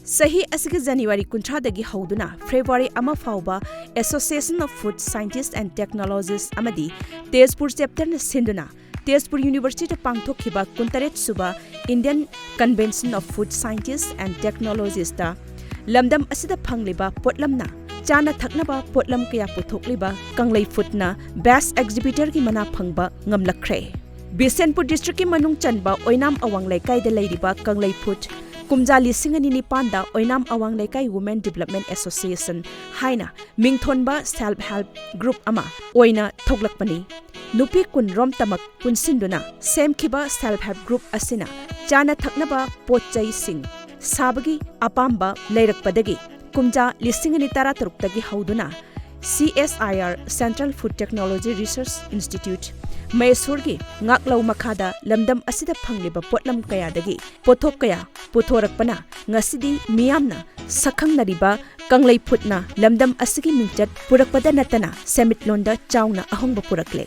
Sahi asigi January kunthradagi hauduna February ama fauba Association of Food Scientists and Technologists amadi Tezpur chapter na sinduna Tezpur University ta pangthokhiba kuntaret suba Indian Convention of Food Scientists and Technologists ta lamdam asida phangliba potlamna chana thaknaba potlam kaya puthokliba kanglei foodna best exhibitor ki mana phangba ngamlakre Bisenpur district ki manung chanba oinam awang laikai da leiriba kanglei food Kumja lising ani nipanda oinam awang laikai Women Development Association haina mingthonba self help group ama oina thoglakpani nupi kun rom tamak punsinduna semkhiba self help group asina chana thaknaba potchai sing sabagi apamba leirakpadagi kumja lising ani tara tarukdagi hauduna CSIR Central Food Technology Research Institute Mysore ngaklau makhada lamdam asida phangliba potlam kaya dagi pothok kaya puthorakpana ngasidi miyamna sakhangnariba kanglei phutna lamdam asigi mingchat purakpada natana semitlonda chauna ahongba purakle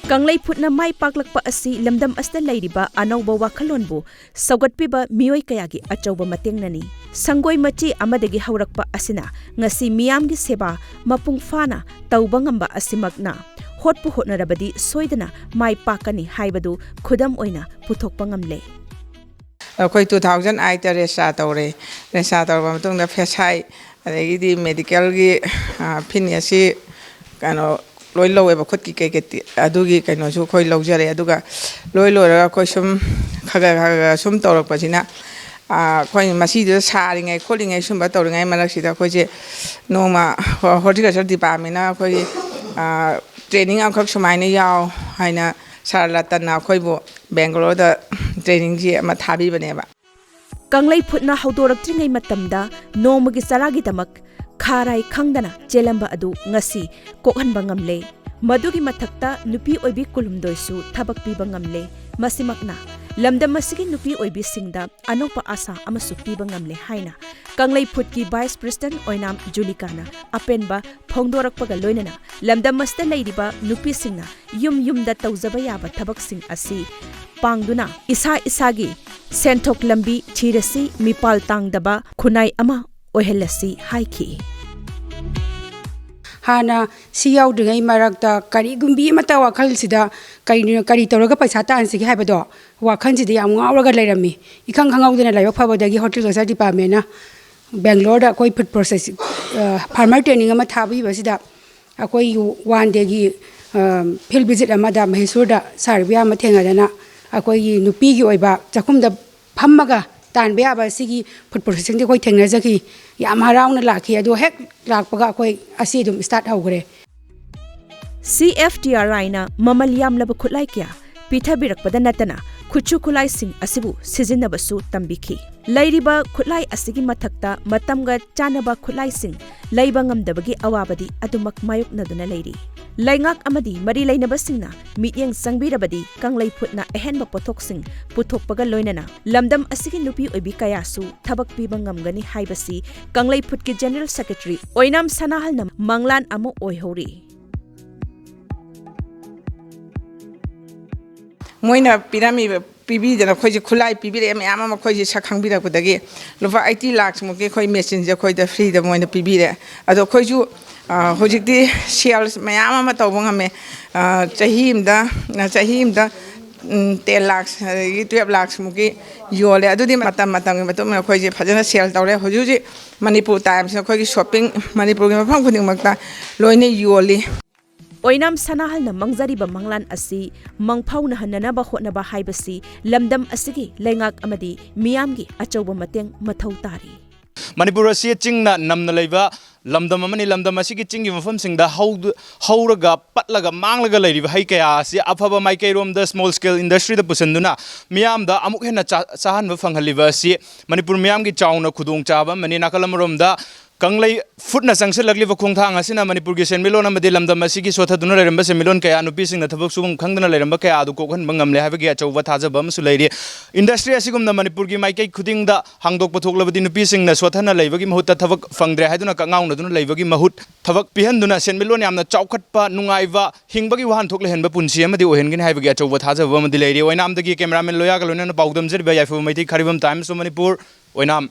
Kanglei phutna mai paklakpa asi lamdam asta leiriba anauba wakhalonbu saugatpiba miyoi kayagi achauba matengnani sangoi machi amadagi haurakpa asina ngasi miyamgi seba mapung fana tauba ngamba asimakna hotpu hotnarabadi soidana mai pakani haibadu khudam oina puthokpa ngamle Akoi 2008 ta resa tawba matungda fesai adagi medical gi phinyasi kano loi lowe ba khutki keketi adugi kaino su khoi lojare aduga loi loraga khoi sum khaga sum tawrakpasina khoi masi de saringai kholingai sumba tawringai manaksida khoi je noma horticulture department na khoi training amkhak sumaina yaw haina sarlatana khoi bo Bangalore da training ji ama thabi baneba Kanglei phutna haudoraktringai matamda nomagi saragi tamak Kharai khangdana chelamba adu ngasi kokhanba ngamle madugi mathakta nupi oibi kulumdoisu thabak piba ngamle masimakna lamdam masigi nupi oibi singda anopa asa amasu piba ngamle haina kanglei phutki vice president oinam julikana apenba phongdorakpaga loinana lamdam masta leiriba nupi singna yumda tawjaba yaba thabak sing asi pangduna isa isagi senthok lambi thirasi mipal tangdaba khunai ama ohelasi haiki Hana siyaw dingai marakta kari gumbi mata wakhal sida kari tawraga paisa ta ansigi haibado wakhal sida yam ngawraga leirami ikhang khangawdena laibak phabadagi horticulture department na Bangalore da koi food processing farmer training ama thabi basida akoi one day gi field visit ama da Mysore da sarvia ma thengadana akoi nupi gi oiba chakhumda phammaga tanbe aba sigi food processing de koi thengnajaki yam harauna lakhi adu hek lakpaga koi asi dum start hogre CFTRI na mamal yamlaba khulai kya pithabirakpada natana khuchu khulai sing asibu sijinabasu tambikhi lairiba khulai asigi mathakta matamga chanaba khulai sing laiba ngamdabagi awabadi adumak mayuk naduna lairi laingak amadi mari lainabasingna mityeng sangbirabadi kanglei phutna ehenba pothoksing puthokpaga loinana lamdam asigi nupi oibi kayasu thabak piba ngamgani haibasi kanglei phutki general secretary oinam sanahalna manglan amo oihori Moina pirami pibi dana khoi je khulai pibi re ama ma khoi je sakhang bira kudagi lupa 80 lakhs mo ke khoi machine je khoi da free da moina pibi re ado khoi ju hojikti sales mayama ma tawbang ame chahimda 10 lakhs 12 lakhs mo ke yole adu di matam matum khoi je phajana sale tawre hoju je Manipur Times khoi gi shopping Manipur gi mafam khuding makta loine yole Oinam sanahalna mangjariba manglan asi mangphauna hananaba hotnaba haibasi lamdam asigi laingak amadi miyamgi achauba mateng mathau tari Manipur asi chingna namna leiba lamdam amani lamdam asigi chingi mafam singda hauraga patlaga manglaga leiriba hai kaya asi afaba maikai romda small scale industry da pusanduna miyamda amuk hena sahanba fanghaliba asi Manipur miyamgi chauna khudong chaba mani nakalam romda Kanglei food na sangse lagli vakung thang asina Manipur gi senmilon amadi lamdam asigi sothaduna leramba senmilon kaya nupi singna thabak subung khangdana leramba kaya adu kokhan bangamle habagi achauba thajaba amsu leiri industry asigumna Manipur gi maikai khudingda hangdok pathoklabadi nupi singna sothana leibagi mahut thabak fangdre haiduna kangaung naduna leibagi mahut thabak pihanduna senmilon yamna chaukhatpa nungaiba hingbagi wahan thokle henba punsi amadi ohengin habagi achauba thajaba amadi leiri oinamdagi cameraman loya galona paudam jerba yaifu maiti kharibam times of Manipur Oinam